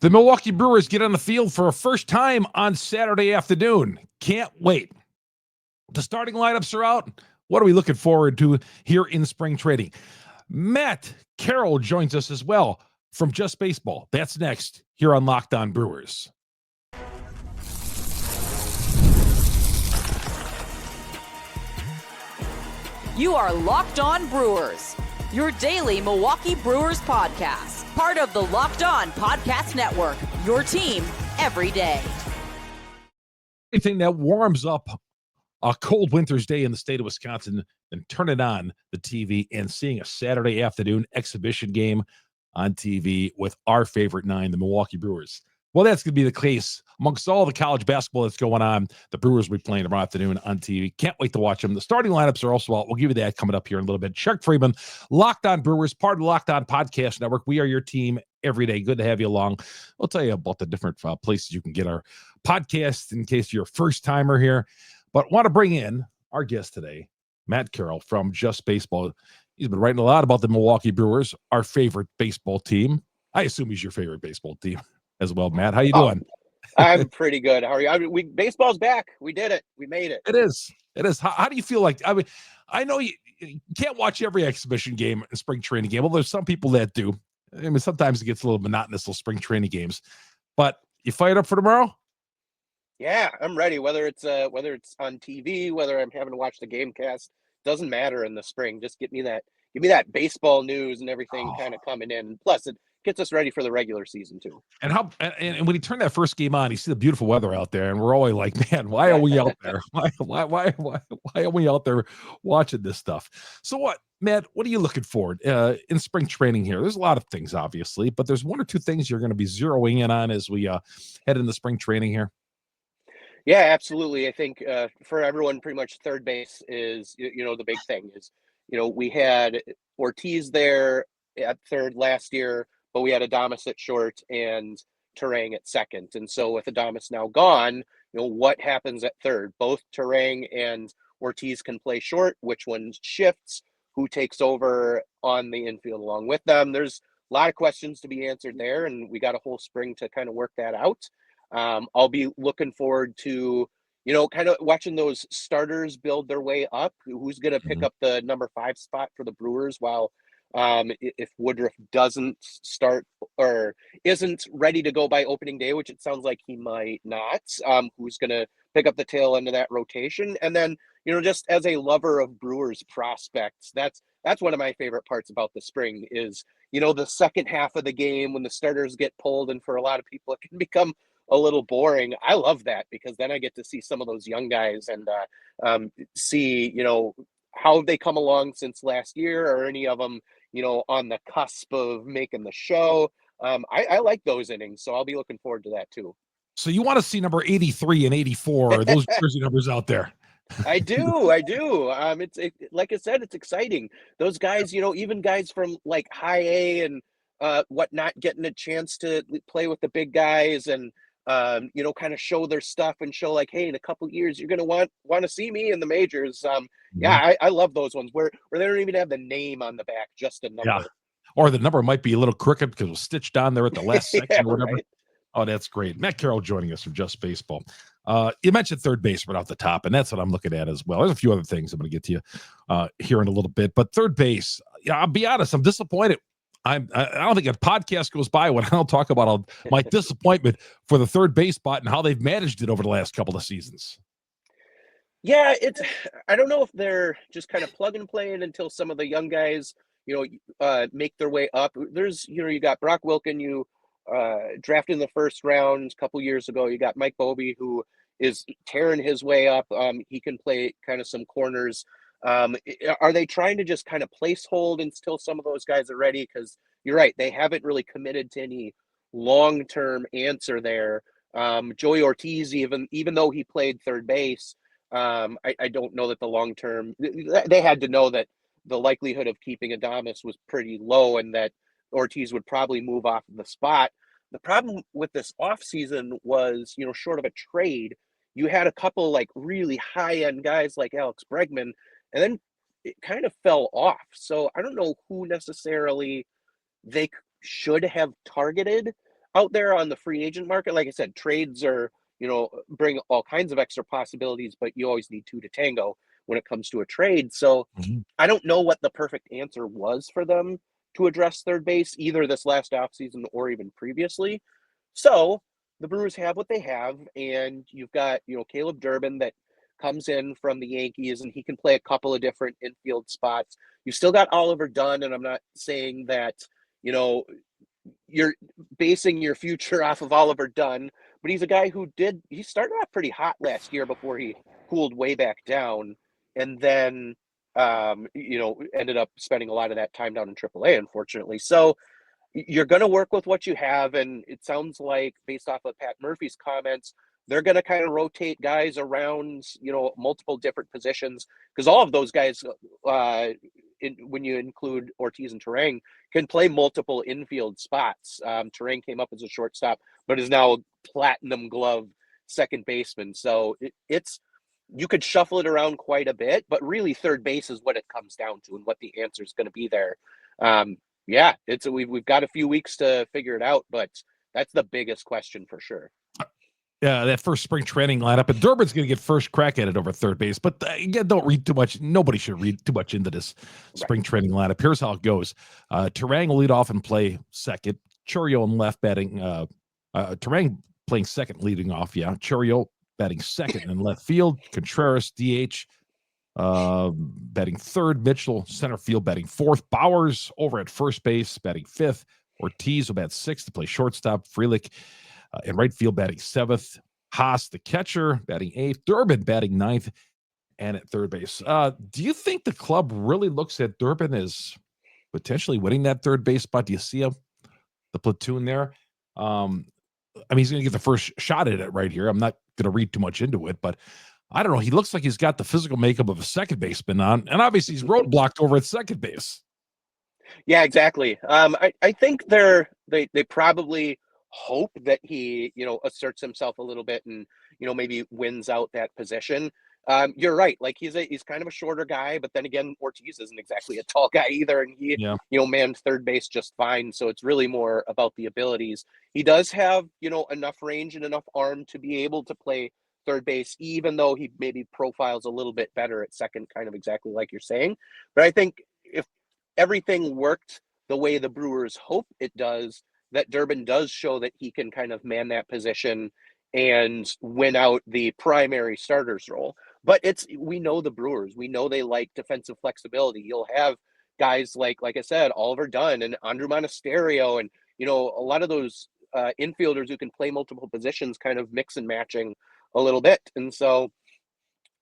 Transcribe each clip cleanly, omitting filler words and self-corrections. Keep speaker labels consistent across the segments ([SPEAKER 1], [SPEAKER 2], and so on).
[SPEAKER 1] The Milwaukee Brewers get on the field for a first time on Saturday afternoon. Can't wait. The starting lineups are out. What are we looking forward to here in spring training? Matt Carroll joins us as well from Just Baseball. That's next here on Locked On Brewers.
[SPEAKER 2] You are Locked On Brewers, your daily Milwaukee Brewers podcast. Part of the Locked On Podcast Network, your team every day.
[SPEAKER 1] Anything that warms up a cold winter's day in the state of Wisconsin, then turn it on the TV and seeing a Saturday afternoon exhibition game on TV with our favorite nine, the Milwaukee Brewers. Well, that's going to be the case amongst all the college basketball that's going on. The Brewers will be playing tomorrow afternoon on TV. Can't wait to watch them. The starting lineups are also out. We'll give you that coming up here in a little bit. Chuck Freeman, Locked On Brewers, part of the Locked On Podcast Network. We are your team every day. Good to have you along. We'll tell you about the different places you can get our podcast in case you're a first-timer here. But want to bring in our guest today, Matt Carroll from Just Baseball. He's been writing a lot about the Milwaukee Brewers, our favorite baseball team. I assume he's your favorite baseball team as well, Matt. How you doing?
[SPEAKER 3] I'm pretty good. How are you? Baseball's back. We did it. We made it.
[SPEAKER 1] It is. How do you feel like? I mean, I know you can't watch every exhibition game and spring training game. Well, there's some people that do. I mean, sometimes it gets a little monotonous, those spring training games. But you fired up for tomorrow?
[SPEAKER 3] Yeah, I'm ready. Whether it's on TV, whether I'm having to watch the game cast, doesn't matter in the spring. Just give me that baseball news and everything kind of coming in. Plus, it gets us ready for the regular season too.
[SPEAKER 1] And when he turned that first game on, you see the beautiful weather out there, and we're always like, man, why are we out there? Why are we out there watching this stuff? So what, Matt, what are you looking forward in spring training here? There's a lot of things, obviously, but there's one or two things you're going to be zeroing in on as we head into spring training here.
[SPEAKER 3] Yeah, absolutely. I think for everyone, pretty much third base is, the big thing is, we had Ortiz there at third last year, but we had Adames at short and Turang at second. And so with Adames now gone, what happens at third? Both Turang and Ortiz can play short. Which one shifts? Who takes over on the infield along with them? There's a lot of questions to be answered there, and we got a whole spring to kind of work that out. I'll be looking forward to, kind of watching those starters build their way up. Who's going to pick up the number 5 spot for the Brewers while if Woodruff doesn't start or isn't ready to go by opening day, which it sounds like he might not, who's going to pick up the tail end of that rotation. And then, just as a lover of Brewers prospects, that's one of my favorite parts about the spring is, the second half of the game when the starters get pulled, and for a lot of people, it can become a little boring. I love that because then I get to see some of those young guys and see, how they come along since last year, or any of them, on the cusp of making the show. I like those innings, so I'll be looking forward to that too.
[SPEAKER 1] So you want to see number 83 and 84, those jersey numbers out there?
[SPEAKER 3] I do. It's like I said, it's exciting. Those guys, even guys from like high A and whatnot, getting a chance to play with the big guys and kind of show their stuff and show like, hey, in a couple of years, you're going to want to see me in the majors. Yeah, I love those ones where they don't even have the name on the back, just a number.
[SPEAKER 1] Yeah. Or the number might be a little crooked because it was stitched on there at the last section or whatever. Right. Oh, that's great. Matt Carroll joining us from Just Baseball. You mentioned third baseman off the top, and that's what I'm looking at as well. There's a few other things I'm going to get to you here in a little bit, but third base, I'll be honest, I'm disappointed. I don't think a podcast goes by when I don't talk about my disappointment for the third base spot and how they've managed it over the last couple of seasons.
[SPEAKER 3] Yeah, I don't know if they're just kind of plug and play it until some of the young guys, make their way up. There's, you got Brock Wilken, you drafted in the first round a couple years ago. You got Mike Bobby, who is tearing his way up. He can play kind of some corners. Are they trying to just kind of placehold until some of those guys are ready? Because you're right, they haven't really committed to any long-term answer there. Joey Ortiz, even though he played third base, I don't know that the long-term, they had to know that the likelihood of keeping Adames was pretty low and that Ortiz would probably move off of the spot. The problem with this offseason was, short of a trade, you had a couple like really high-end guys like Alex Bregman, and then it kind of fell off. So I don't know who necessarily they should have targeted. out there on the free agent market, like I said, trades are, bring all kinds of extra possibilities, but you always need two to tango when it comes to a trade. So I don't know what the perfect answer was for them to address third base, either this last offseason or even previously. So the Brewers have what they have, and you've got, Caleb Durbin that comes in from the Yankees, and he can play a couple of different infield spots. You still got Oliver Dunn, and I'm not saying that, you're basing your future off of Oliver Dunn, but he's a guy who he started off pretty hot last year before he cooled way back down, and then ended up spending a lot of that time down in AAA, unfortunately. So you're going to work with what you have, and it sounds like, based off of Pat Murphy's comments, they're going to kind of rotate guys around, multiple different positions, because all of those guys, when you include Ortiz and Turang, can play multiple infield spots. Turang came up as a shortstop, but is now a platinum glove second baseman. So you could shuffle it around quite a bit, but really third base is what it comes down to and what the answer is going to be there. We've got a few weeks to figure it out, but that's the biggest question for sure.
[SPEAKER 1] Yeah, that first spring training lineup, and Durbin's going to get first crack at it over third base. But again, don't read too much. Nobody should read too much into this spring training lineup. Here's how it goes. Turang will lead off and play second. Chourio in left batting. Turang playing second, leading off. Yeah, Chourio batting second in left field. Contreras, DH, batting third. Mitchell, center field, batting fourth. Bowers over at first base, batting fifth. Ortiz will bat sixth to play shortstop. Frelick in right field, batting seventh. Haas, the catcher, batting eighth. Durbin batting ninth, and at third base. Do you think the club really looks at Durbin as potentially winning that third base spot? Do you see the platoon there? He's going to get the first shot at it right here. I'm not going to read too much into it, but I don't know. He looks like he's got the physical makeup of a second baseman on, and obviously he's roadblocked over at second base.
[SPEAKER 3] Yeah, exactly. I think they probably hope that he, asserts himself a little bit and, maybe wins out that position. You're right. Like he's kind of a shorter guy, but then again, Ortiz isn't exactly a tall guy either. And he, manned third base just fine. So it's really more about the abilities. He does have, enough range and enough arm to be able to play third base, even though he maybe profiles a little bit better at second, kind of exactly like you're saying. But I think if everything worked the way the Brewers hope it does, that Durbin does show that he can kind of man that position and win out the primary starter's role. But we know the Brewers. We know they like defensive flexibility. You'll have guys like I said, Oliver Dunn and Andrew Monasterio, and a lot of those infielders who can play multiple positions, kind of mix and matching a little bit. And so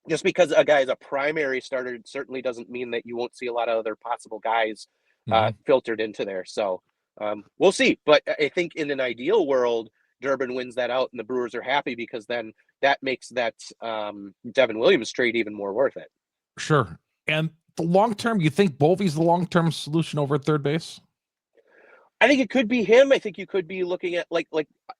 [SPEAKER 3] just because a guy is a primary starter certainly doesn't mean that you won't see a lot of other possible guys filtered into there. So we'll see. But I think in an ideal world, Durbin wins that out and the Brewers are happy, because then that makes that Devin Williams trade even more worth it.
[SPEAKER 1] Sure. And the long term, you think Bovey's the long-term solution over at third base?
[SPEAKER 3] I think it could be him. I think you could be looking at like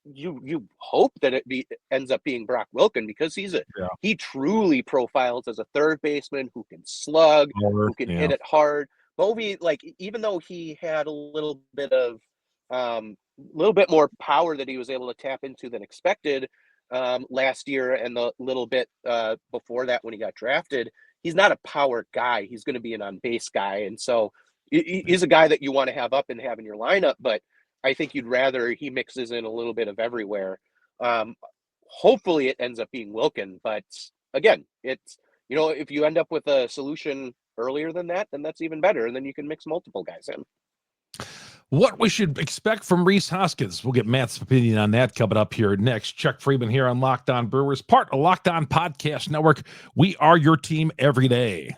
[SPEAKER 3] you hope that it ends up being Brock Wilken, because he truly profiles as a third baseman who can slug, who can hit it hard. Bovey, even though he had a little bit more power that he was able to tap into than expected last year, and the little bit before that when he got drafted, he's not a power guy. He's going to be an on-base guy, and so he's a guy that you want to have up and have in your lineup. But I think you'd rather he mixes in a little bit of everywhere. Hopefully it ends up being Wilken, but again, it's if you end up with a solution earlier than that, then that's even better, and then you can mix multiple guys in.
[SPEAKER 1] What we should expect from Rhys Hoskins. We'll get Matt's opinion on that coming up here next. Chuck Freeman here on Locked On Brewers, part of Locked On Podcast Network. We are your team every day.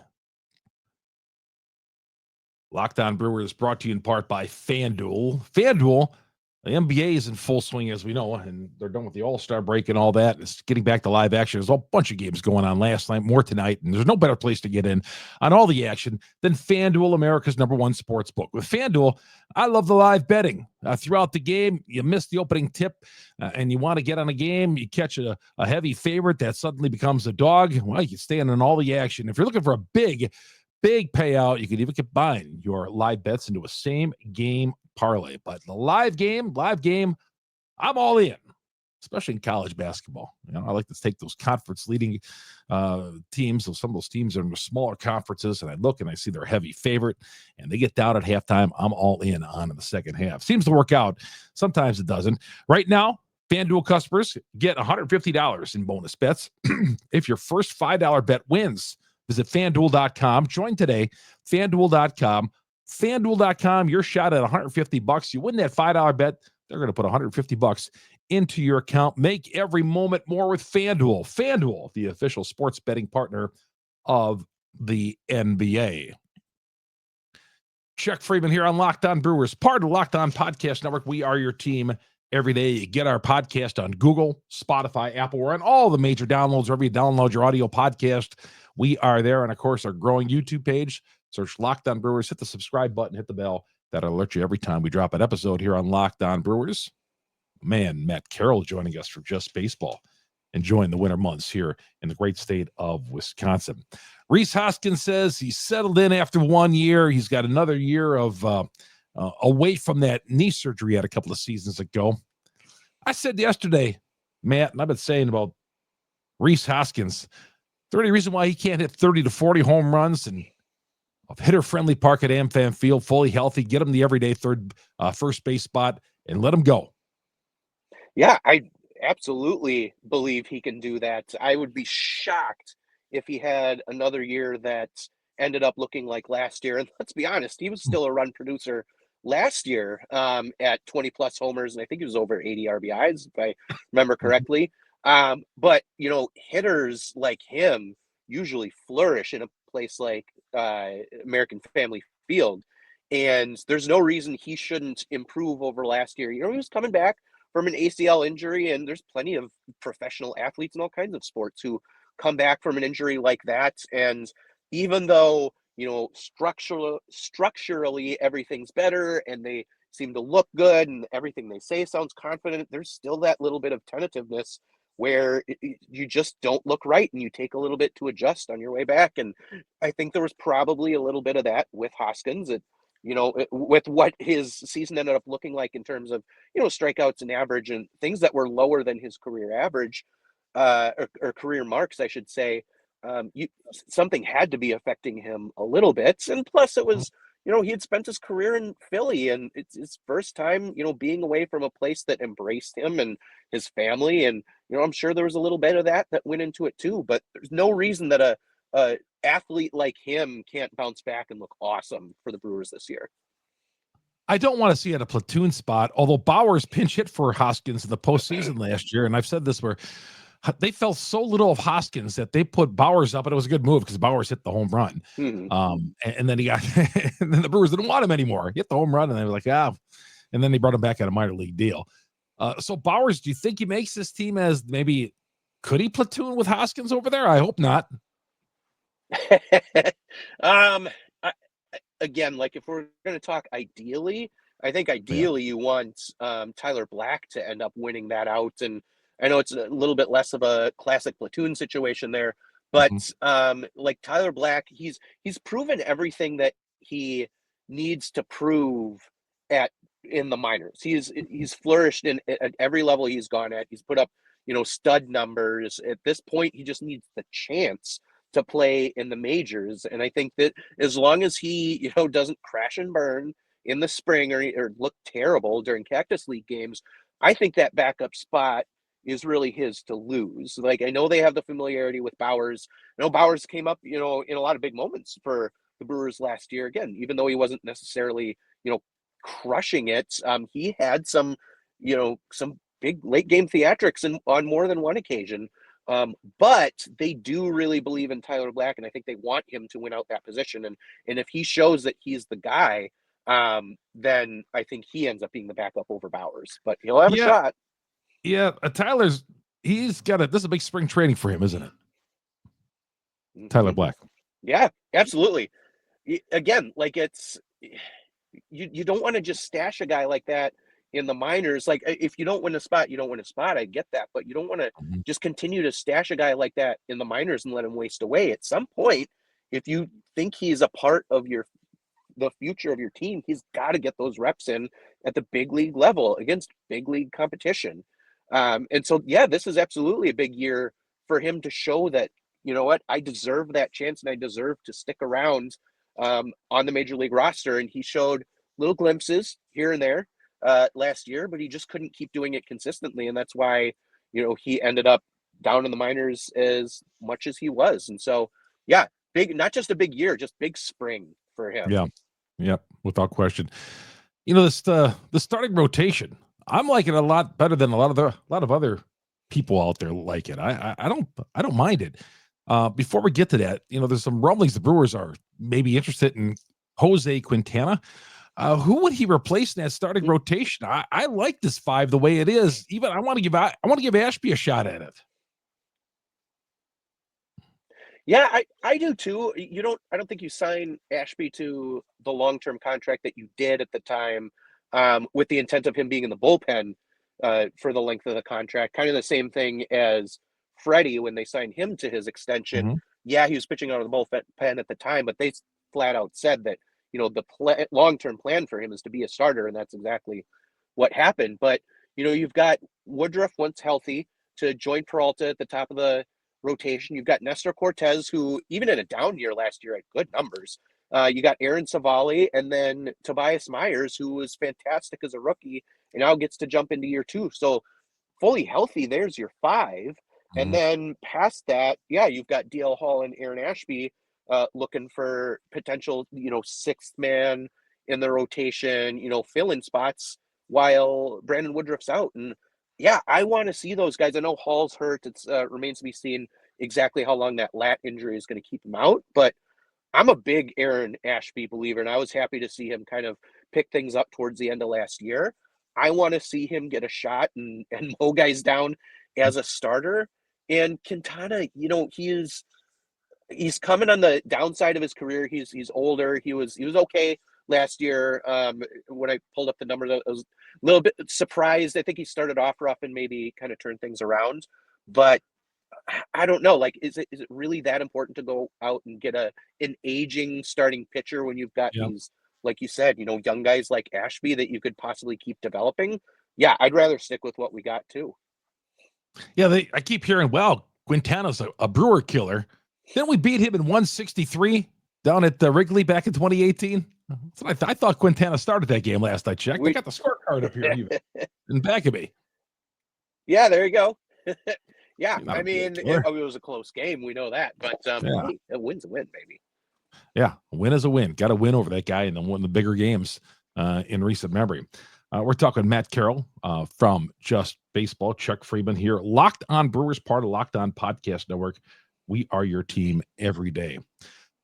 [SPEAKER 1] Locked On Brewers brought to you in part by FanDuel. FanDuel, the NBA is in full swing, as we know, and they're done with the All-Star break and all that. It's getting back to live action. There's a bunch of games going on last night, more tonight, and there's no better place to get in on all the action than FanDuel, America's #1 sports book. With FanDuel, I love the live betting. Throughout the game, you miss the opening tip, and you want to get on a game, you catch a heavy favorite that suddenly becomes a dog. Well, you can stay in on all the action. If you're looking for a big payout, you can even combine your live bets into a same game parlay. But the live game I'm all in, especially in college basketball. I like to take those conference leading teams. So some of those teams are in the smaller conferences, and I look and I see they're a heavy favorite, and they get down at halftime. I'm all in the second half. Seems to work out. Sometimes it doesn't. Right now, FanDuel customers get $150 in bonus bets if your first $5 bet wins. Visit FanDuel.com. Join today. FanDuel.com. FanDuel.com. Your shot at $150. You win that $5 bet, they're going to put $150 into your account. Make every moment more with FanDuel. FanDuel, the official sports betting partner of the NBA. Chuck Freeman here on Locked On Brewers, part of the Locked On Podcast Network. We are your team every day. You get our podcast on Google, Spotify, Apple. We're on all the major downloads. Wherever you download your audio podcast, we are there. And, of course, our growing YouTube page. Search Locked On Brewers. Hit the subscribe button. Hit the bell. That'll alert you every time we drop an episode here on Locked On Brewers. Man, Matt Carroll joining us for Just Baseball, enjoying the winter months here in the great state of Wisconsin. Rhys Hoskins says he's settled in after 1 year. He's got another year of away from that knee surgery he had a couple of seasons ago. I said yesterday, Matt, and I've been saying about Rhys Hoskins, is there any reason why he can't hit 30 to 40 home runs and a hitter-friendly park at AmFam Field, fully healthy, get him the everyday first base spot, and let him go?
[SPEAKER 3] Yeah, I absolutely believe he can do that. I would be shocked if he had another year that ended up looking like last year. And let's be honest, he was still a run producer last year at 20-plus homers, and I think he was over 80 RBIs, if I remember correctly. But, hitters like him usually flourish in a place like American Family Field. And there's no reason he shouldn't improve over last year. He was coming back from an ACL injury, and there's plenty of professional athletes in all kinds of sports who come back from an injury like that. And even though, structurally everything's better and they seem to look good and everything they say sounds confident, there's still that little bit of tentativeness where you just don't look right and you take a little bit to adjust on your way back. And I think there was probably a little bit of that with Hoskins. With what his season ended up looking like in terms of, strikeouts and average and things that were lower than his career average, or career marks, I should say, something had to be affecting him a little bit. And plus it was, he had spent his career in Philly, and it's his first time, being away from a place that embraced him and his family. And, I'm sure there was a little bit of that went into it too, but there's no reason that a athlete like him can't bounce back and look awesome for the Brewers this year.
[SPEAKER 1] I don't want to see it a platoon spot, although Bauers pinch hit for Hoskins in the postseason last year. And I've said this where they felt so little of Hoskins that they put Bauers up, and it was a good move because Bauers hit the home run. And then he got, and then the Brewers didn't want him anymore. He hit the home run, and they were like, and then they brought him back at a minor league deal. So Bauers, do you think he makes this team as maybe, could he platoon with Hoskins over there? I hope not.
[SPEAKER 3] Again, like if we're going to talk ideally, I think ideally you want Tyler Black to end up winning that out. And I know it's a little bit less of a classic platoon situation there, but like Tyler Black, he's proven everything that he needs to prove in the minors. He's flourished at every level he's gone at. He's put up, stud numbers. At this point, he just needs the chance to play in the majors. And I think that as long as he, doesn't crash and burn in the spring or look terrible during Cactus League games, I think that backup spot is really his to lose. Like, I know they have the familiarity with Bauers. I know Bauers came up, in a lot of big moments for the Brewers last year. Again, even though he wasn't necessarily, crushing it, he had some big late game theatrics on more than one occasion. But they do really believe in Tyler Black, and I think they want him to win out that position. And if he shows that he's the guy, then I think he ends up being the backup over Bauers. But he'll have a shot.
[SPEAKER 1] Yeah, this is a big spring training for him, isn't it? Tyler Black.
[SPEAKER 3] Yeah, absolutely. Again, like you don't want to just stash a guy like that in the minors. Like, if you don't win a spot, you don't win a spot. I get that, but you don't want to just continue to stash a guy like that in the minors and let him waste away. At some point, if you think he's a part of the future of your team, he's got to get those reps in at the big league level against big league competition. And so, yeah, this is absolutely a big year for him to show that, you know what, I deserve that chance and I deserve to stick around on the major league roster. And he showed little glimpses here and there last year, but he just couldn't keep doing it consistently. And that's why, you know, he ended up down in the minors as much as he was. And so, yeah, big, not just a big year, just big spring for him.
[SPEAKER 1] Yeah. Yep. Without question. You know, this the starting rotation, I'm liking it a lot better than a lot of other people out there like it. I don't mind it. Before we get to that, you know, there's some rumblings the Brewers are maybe interested in Jose Quintana. Who would he replace in that starting rotation? I like this five the way it is. Even I want to give Ashby a shot at it.
[SPEAKER 3] Yeah, I do too. I don't think you sign Ashby to the long-term contract that you did at the time with the intent of him being in the bullpen for the length of the contract. Kind of the same thing as Freddie when they signed him to his extension.
[SPEAKER 1] Mm-hmm.
[SPEAKER 3] Yeah, he was pitching out of the bullpen at the time, but they flat out said that, you know, the long-term plan for him is to be a starter, and that's exactly what happened. But, you know, you've got Woodruff once healthy to join Peralta at the top of the rotation. You've got Nestor Cortez, who even in a down year last year had good numbers. You got Aaron Savali and then Tobias Myers, who was fantastic as a rookie and now gets to jump into year two. So fully healthy, there's your five. And then past that, yeah, you've got DL Hall and Aaron Ashby looking for potential, you know, sixth man in the rotation, you know, fill-in spots while Brandon Woodruff's out. And yeah, I want to see those guys. I know Hall's hurt. It remains to be seen exactly how long that lat injury is going to keep him out. But I'm a big Aaron Ashby believer, and I was happy to see him kind of pick things up towards the end of last year. I want to see him get a shot and mow guys down as a starter. And Quintana, you know, he's coming on the downside of his career. He's older. He was okay last year. When I pulled up the numbers, I was a little bit surprised. I think he started off rough and maybe kind of turned things around. But I don't know. Like, is it really that important to go out and get an aging starting pitcher when you've got these, like you said, you know, young guys like Ashby that you could possibly keep developing? Yeah, I'd rather stick with what we got too.
[SPEAKER 1] Yeah, I keep hearing, well, Quintana's a Brewer killer. Didn't we beat him in 163 down at Wrigley back in 2018? So I thought Quintana started that game last I checked. I got the scorecard up here even in back of me.
[SPEAKER 3] Yeah, there you go. Yeah, I mean, it was a close game. We know that. But hey, a win's a win, baby.
[SPEAKER 1] Yeah, a win is a win. Got to win over that guy in one of the bigger games in recent memory. We're talking Matt Carroll from Just Baseball. Chuck Freeman here. Locked On Brewers, part of Locked On Podcast Network. We are your team every day.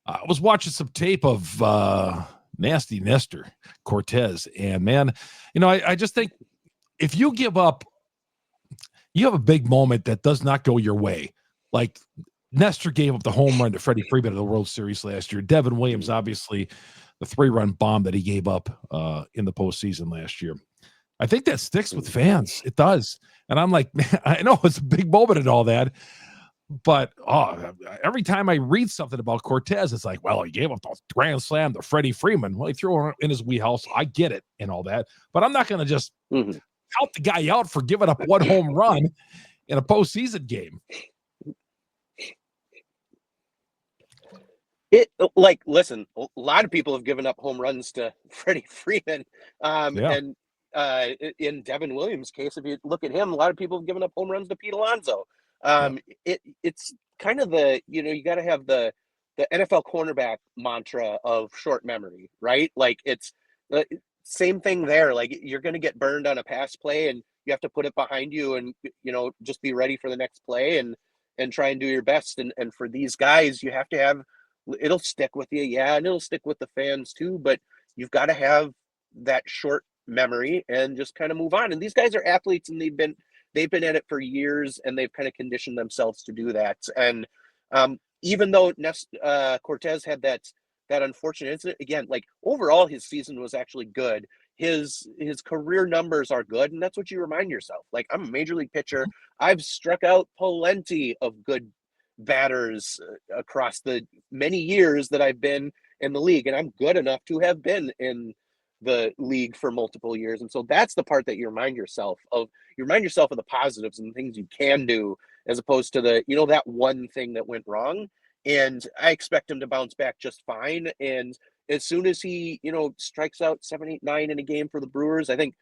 [SPEAKER 1] I was watching some tape of Nasty Nestor Cortez, and man, you know, I just think if you give up, you have a big moment that does not go your way. Like Nestor gave up the home run to Freddie Freeman in the World Series last year. Devin Williams, obviously, the 3-run bomb that he gave up in the postseason last year. I think that sticks with fans. It does. And I'm like, man, I know it's a big moment and all that, but every time I read something about Cortez, it's like, well, he gave up the grand slam to Freddie Freeman. Well, he threw it in his wheelhouse. I get it and all that, but I'm not going to just help the guy out for giving up one home run in a postseason game.
[SPEAKER 3] Listen, a lot of people have given up home runs to Freddie Freeman. And in Devin Williams' case, if you look at him, a lot of people have given up home runs to Pete Alonso. It's kind of you got to have the NFL cornerback mantra of short memory, right? Like it's the same thing there. Like you're going to get burned on a pass play and you have to put it behind you and, you know, just be ready for the next play and try and do your best. And for these guys, you have to have, it'll stick with you. Yeah. And it'll stick with the fans too, but you've got to have that short memory and just kind of move on. And these guys are athletes and they've been at it for years and they've kind of conditioned themselves to do that. And even though Cortez had that unfortunate incident, again, like overall his season was actually good. His career numbers are good, and that's what you remind yourself. Like, I'm a major league pitcher. I've struck out plenty of good batters across the many years that I've been in the league, and I'm good enough to have been in the league for multiple years. And so that's the part that you remind yourself of. You remind yourself of the positives and things you can do, as opposed to the, that one thing that went wrong. And I expect him to bounce back just fine. And as soon as he, strikes out 7, 8, 9 in a game for the Brewers, I think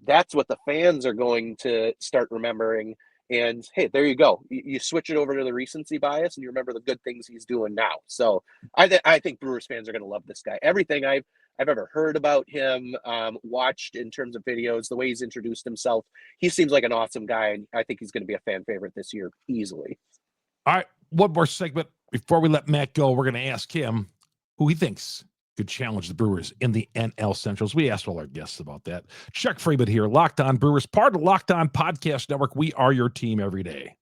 [SPEAKER 3] that's what the fans are going to start remembering. And hey, there you go. You switch it over to the recency bias, and you remember the good things he's doing now. So I think Brewers fans are going to love this guy. Everything I've ever heard about him, watched in terms of videos, the way he's introduced himself, he seems like an awesome guy, and I think he's going to be a fan favorite this year easily.
[SPEAKER 1] All right, one more segment before we let Matt go. We're going to ask him who he thinks could challenge the Brewers in the NL Centrals. We asked all our guests about that. Chuck Freeman here, Locked On Brewers, part of the Locked On Podcast Network. We are your team every day.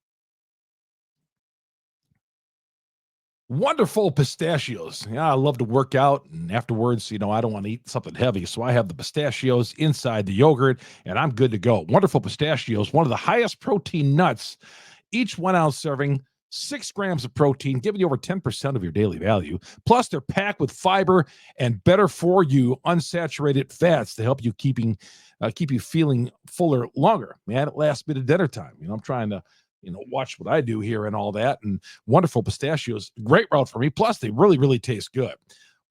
[SPEAKER 1] Wonderful pistachios. Yeah, I love to work out, and afterwards, I don't want to eat something heavy, so I have the pistachios inside the yogurt, and I'm good to go. Wonderful pistachios, one of the highest protein nuts. Each 1 ounce serving, 6 grams of protein, giving you over 10% of your daily value. Plus, they're packed with fiber and better for you unsaturated fats to help you keep you feeling fuller longer. Man, it lasts me to dinner time. I'm trying to watch what I do here and all that. And wonderful pistachios, great route for me. Plus, they really, really taste good.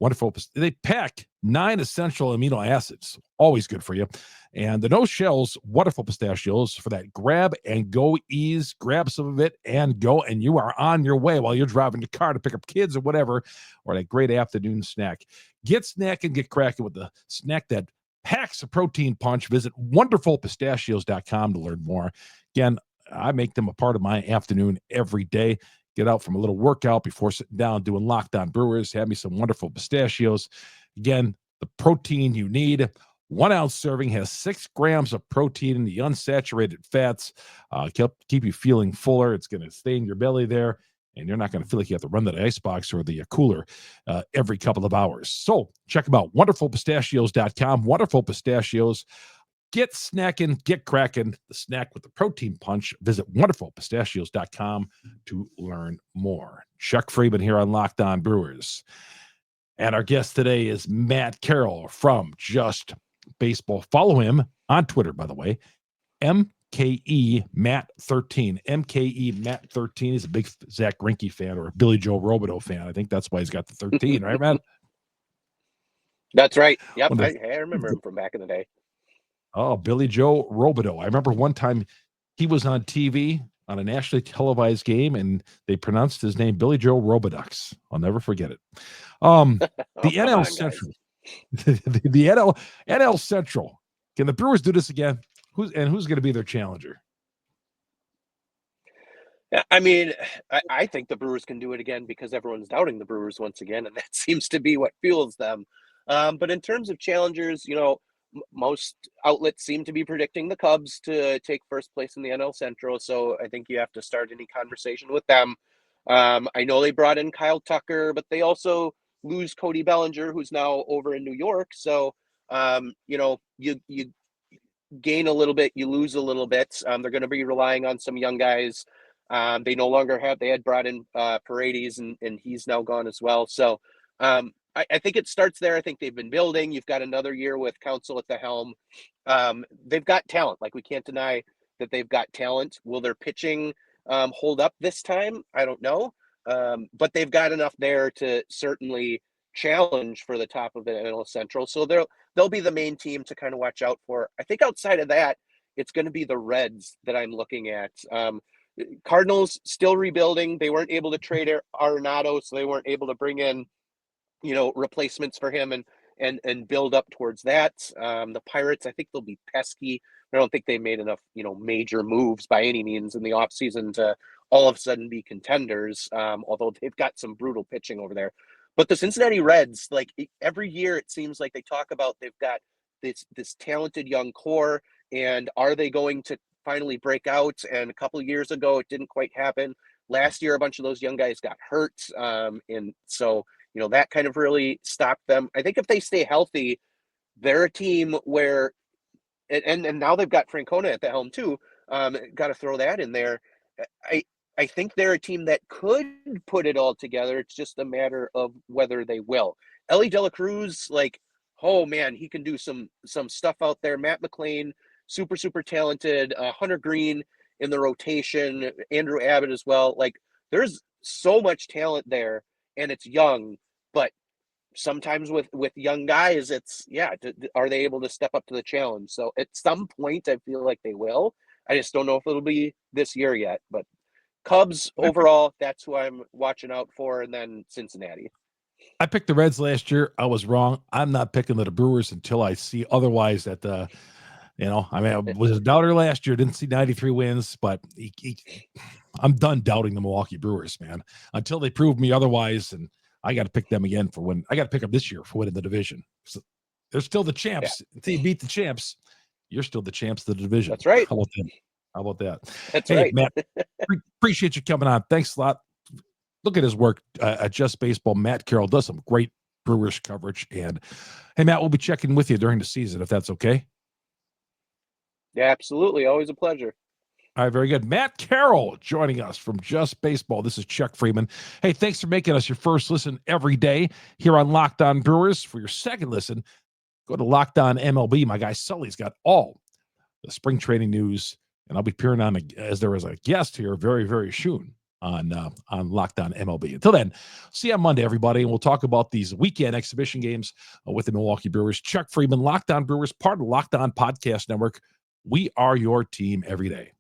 [SPEAKER 1] Wonderful. They pack 9 essential amino acids, always good for you. And the no shells, wonderful pistachios for that grab and go ease. Grab some of it and go, and you are on your way while you're driving the car to pick up kids or whatever, or that great afternoon snack. Get snackin', get cracking with the snack that packs a protein punch. Visit wonderfulpistachios.com to learn more. Again, I make them a part of my afternoon every day. Get out from a little workout before sitting down doing Locked On Brewers. Have me some wonderful pistachios. Again, the protein you need. 1 ounce serving has 6 grams of protein in the unsaturated fats. Keep you feeling fuller. It's going to stay in your belly there, and you're not going to feel like you have to run to the icebox or the cooler every couple of hours. So check them out. Wonderfulpistachios.com. Wonderful Pistachios. Get snackin', get crackin', the snack with the protein punch. Visit wonderfulpistachios.com to learn more. Chuck Freeman here on Locked On Brewers. And our guest today is Matt Carroll from Just Baseball. Follow him on Twitter, by the way, MKE Matt 13. MKE Matt 13. He's a big Zach Greinke fan or a Billy Joe Robideau fan. I think that's why he's got the 13, right, Matt?
[SPEAKER 3] That's right. Yep, I remember him from back in the day.
[SPEAKER 1] Oh, Billy Joe Robideau. I remember one time he was on TV on a nationally televised game, and they pronounced his name Billy Joe Robidux. I'll never forget it. The NL Central. the NL Central. Can the Brewers do this again? Who's going to be their challenger?
[SPEAKER 3] Yeah, I mean, I think the Brewers can do it again because everyone's doubting the Brewers once again, and that seems to be what fuels them. But in terms of challengers, most outlets seem to be predicting the Cubs to take first place in the NL Central, so I think you have to start any conversation with them. I know they brought in Kyle Tucker, but they also lose Cody Bellinger, who's now over in New York. So, you gain a little bit, you lose a little bit. They're going to be relying on some young guys. They no longer have. They had brought in Paredes, and he's now gone as well. So, I think it starts there. I think they've been building. You've got another year with Counsell at the helm. They've got talent. Like, we can't deny that they've got talent. Will their pitching hold up this time? I don't know. But they've got enough there to certainly challenge for the top of the NL Central. So they'll be the main team to kind of watch out for. I think outside of that, it's going to be the Reds that I'm looking at. Cardinals still rebuilding. They weren't able to trade Arenado, so they weren't able to bring in replacements for him and build up towards that. The Pirates, I think they'll be pesky. I don't think they made enough, major moves by any means in the offseason to all of a sudden be contenders, although they've got some brutal pitching over there. But the Cincinnati Reds, like every year, it seems like they talk about they've got this talented young core, and are they going to finally break out? And a couple of years ago, it didn't quite happen. Last year, a bunch of those young guys got hurt, and so that kind of really stopped them. I think if they stay healthy, they're a team where, and now they've got Francona at the helm too. Got to throw that in there. I think they're a team that could put it all together. It's just a matter of whether they will. Ellie De La Cruz, like, oh man, he can do some stuff out there. Matt McLean, super talented. Hunter Green in the rotation, Andrew Abbott as well. Like, there's so much talent there, and it's young. But sometimes with young guys, it's are they able to step up to the challenge? So at some point, I feel like they will. I just don't know if it'll be this year yet. But Cubs overall, that's who I'm watching out for, and then Cincinnati.
[SPEAKER 1] I picked the Reds last year. I was wrong. I'm not picking the Brewers until I see otherwise. That I was a doubter last year. Didn't see 93 wins, but I'm done doubting the Milwaukee Brewers, man. Until they prove me otherwise, and I got to pick them again for win. I got to pick them this year for winning the division. So they're still the champs. Yeah. Until you beat the champs, you're still the champs of the division.
[SPEAKER 3] That's right.
[SPEAKER 1] How about that?
[SPEAKER 3] That's right,
[SPEAKER 1] Matt. Appreciate you coming on. Thanks a lot. Look at his work at Just Baseball. Matt Carroll does some great Brewers coverage. And hey, Matt, we'll be checking with you during the season if that's okay.
[SPEAKER 3] Yeah, absolutely. Always a pleasure.
[SPEAKER 1] All right, very good. Matt Carroll joining us from Just Baseball. This is Chuck Freeman. Hey, thanks for making us your first listen every day here on Locked On Brewers. For your second listen, go to Locked On MLB. My guy Sully's got all the spring training news, and I'll be appearing on as there is a guest here very, very soon on Locked On MLB. Until then, see you on Monday, everybody, and we'll talk about these weekend exhibition games with the Milwaukee Brewers. Chuck Freeman, Locked On Brewers, part of the Locked On Podcast Network. We are your team every day.